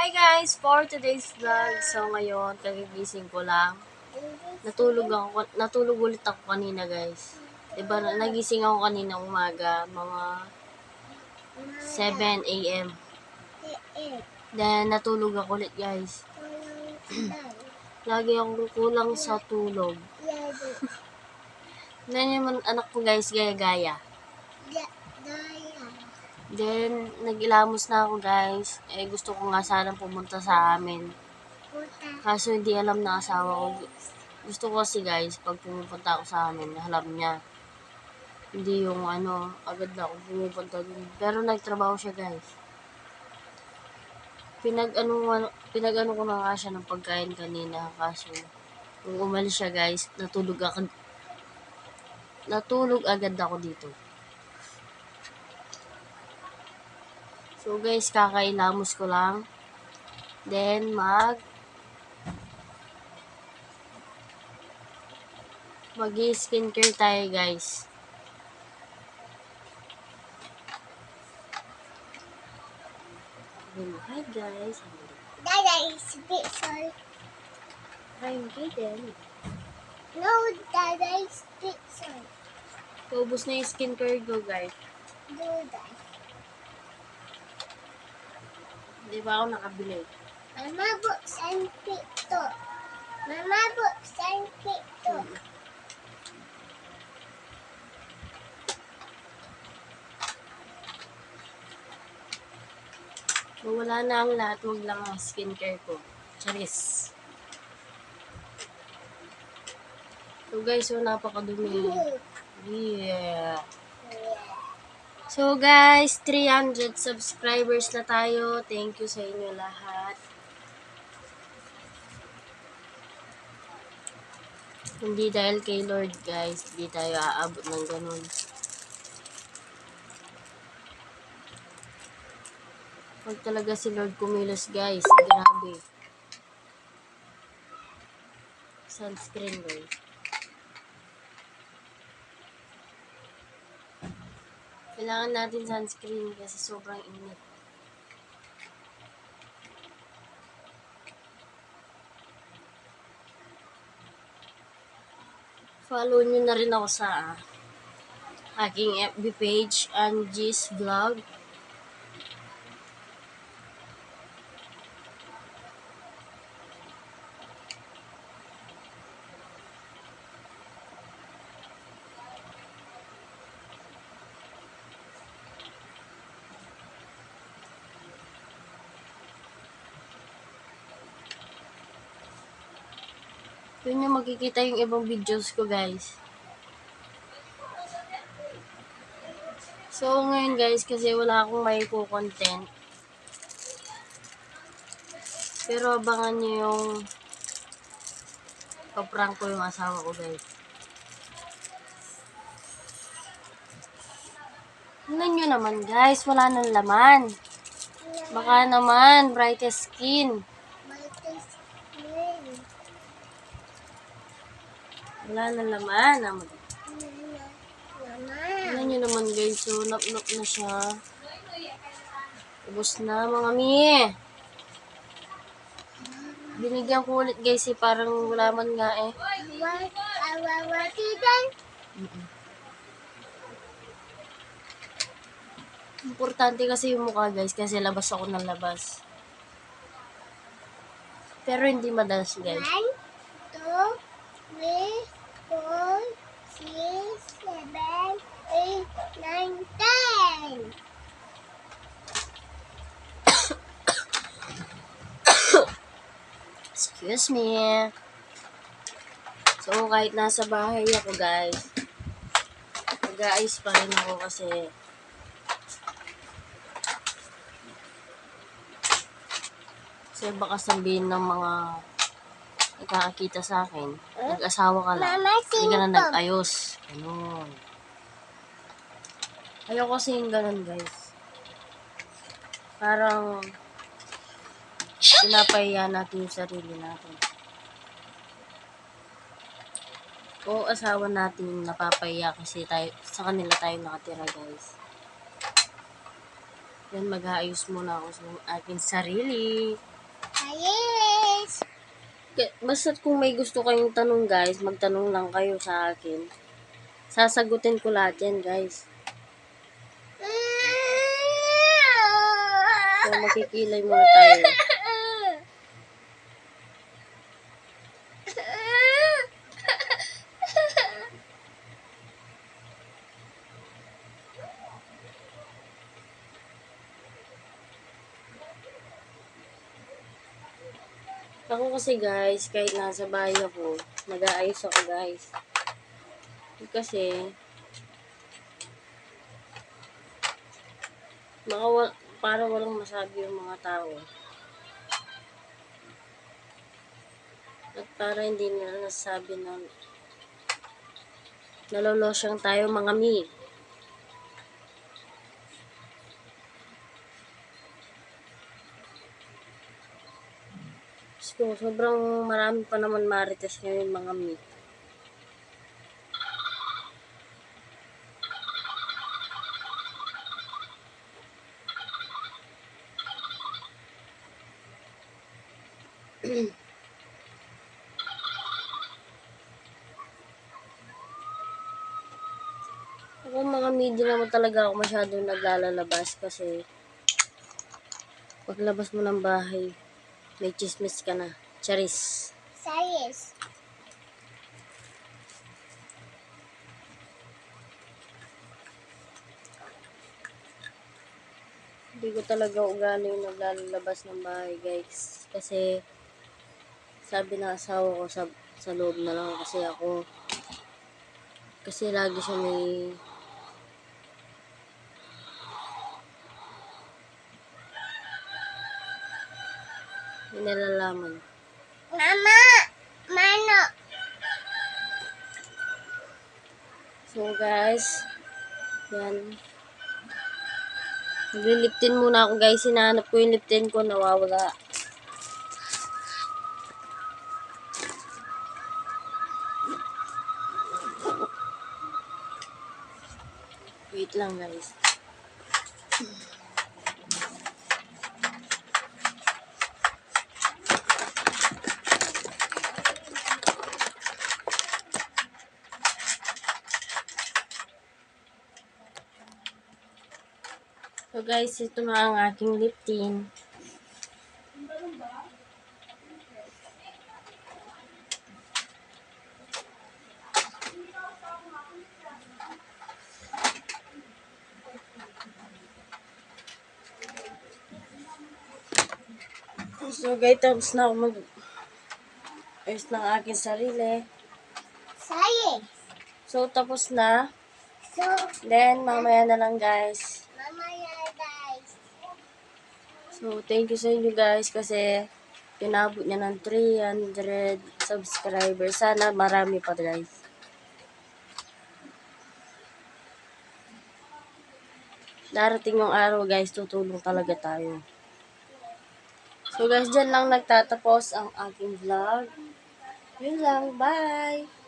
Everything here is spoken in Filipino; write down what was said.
Hi guys! For today's vlog, so ngayon, kagigising ko lang. Natulog ulit ako kanina guys. Diba, nagising ako kanina umaga, mga 7 a.m. Then, natulog ako ulit guys. Lagi akong kulang sa tulog. Then, yung anak ko guys, gaya-gaya. Then, nag-ilamos na ako guys. Gusto ko nga sana pumunta sa amin. Kaso hindi alam na asawa ko. Gusto ko kasi guys, pag pumupunta ako sa amin, alam niya. Hindi yung agad na ako pumupunta dun. Pero nagtrabaho siya guys. Pinag-ano ko na nga siya ng pagkain kanina. Kaso, nung umalis siya guys, natulog agad ako dito. So guys, kakailamos ko lang. Then mag-skincare tayo guys. Hi guys. Dada is pixel. I'm Kaden. No, Dada is pixel. Paubos na yung skincare ko guys. Do that. Di ba ako nakabili? Mama buksan pito. Mama buksan pito. Wala na ang lahat, wag lang ang skincare ko. Charis. So guys, so napakadumi. Yeah. So guys, 300 subscribers na tayo. Thank you sa inyo lahat. Hindi dahil kay Lord guys, hindi tayo aabot ng ganun. Pag talaga si Lord kumilos guys, grabe. Sunscreen guys. Kailangan natin sunscreen kasi sobrang init. Follow nyo na rin ako sa aking FB page, Angie's Vlog. Doon nyo makikita yung ibang videos ko guys. So ngayon guys, kasi wala akong may content. Pero abangan nyo yung paprank ko yung asawa ko guys. Tingnan nyo naman guys, wala nang laman. Baka naman, brightest skin. Wala nang laman. Tingnan nyo naman guys, so nap-nap na siya. Ubus na mga mi. Binigyan ko ulit guys parang wala man nga eh. Importante kasi yung mukha guys kasi labas ako ng labas. Pero hindi madalas guys. 1, 2, 3, 4, 6, 7, 8, 9, 10. Excuse me. So kahit nasa bahay ako guys, nag-aayos pa rin ako kasi baka sabihin ng mga nakakakita sa akin, nag-asawa ka lang, hindi ka na nag-ayos. Ganun. Ayoko kasi yung ganun guys. Parang pinapahiya natin yung sarili natin. O asawa natin napapahiya kasi sa kanila tayo nakatira guys. Then mag-aayos muna ako sa aking sarili. Science. Basta kung may gusto kayong tanong guys, magtanong lang kayo sa akin. Sasagutin ko lahat yan guys. So makikilay muna tayo. Ako kasi guys, kahit nasa bahay ako, nag-aayos ako guys. Kasi, para walang masabi yung mga tao. At para hindi nila nasabi na nalolosyang tayo mga mi. So, sobrang marami pa naman marites ngayon mga mi. Ako mga media naman talaga ako masyadong naglalabas kasi paglabas mo ng bahay, may chismis ka na. Charis. Science. Hindi ko talaga ugali yung naglalabas ng bahay guys. Kasi sabi ng asawa ko sa loob na lang kasi ako. Kasi lagi siya may nalalaman. Mama. Mano. So guys, yan. Nagliliptin muna ako guys. Hinahanap ko yung liptin ko, nawawala. Wait lang guys. So guys, ito na ang aking lip tint. So guys, tapos na ako ayos ng aking sarili. Science. So tapos na. So, Then mamaya na lang guys. Mama, guys. So thank you sa inyo guys kasi pinabot niya ng 300 subscribers. Sana marami pa guys. Darating yung araw guys, tutulong talaga tayo. So guys, dyan lang nagtatapos ang aking vlog. Yun lang, bye!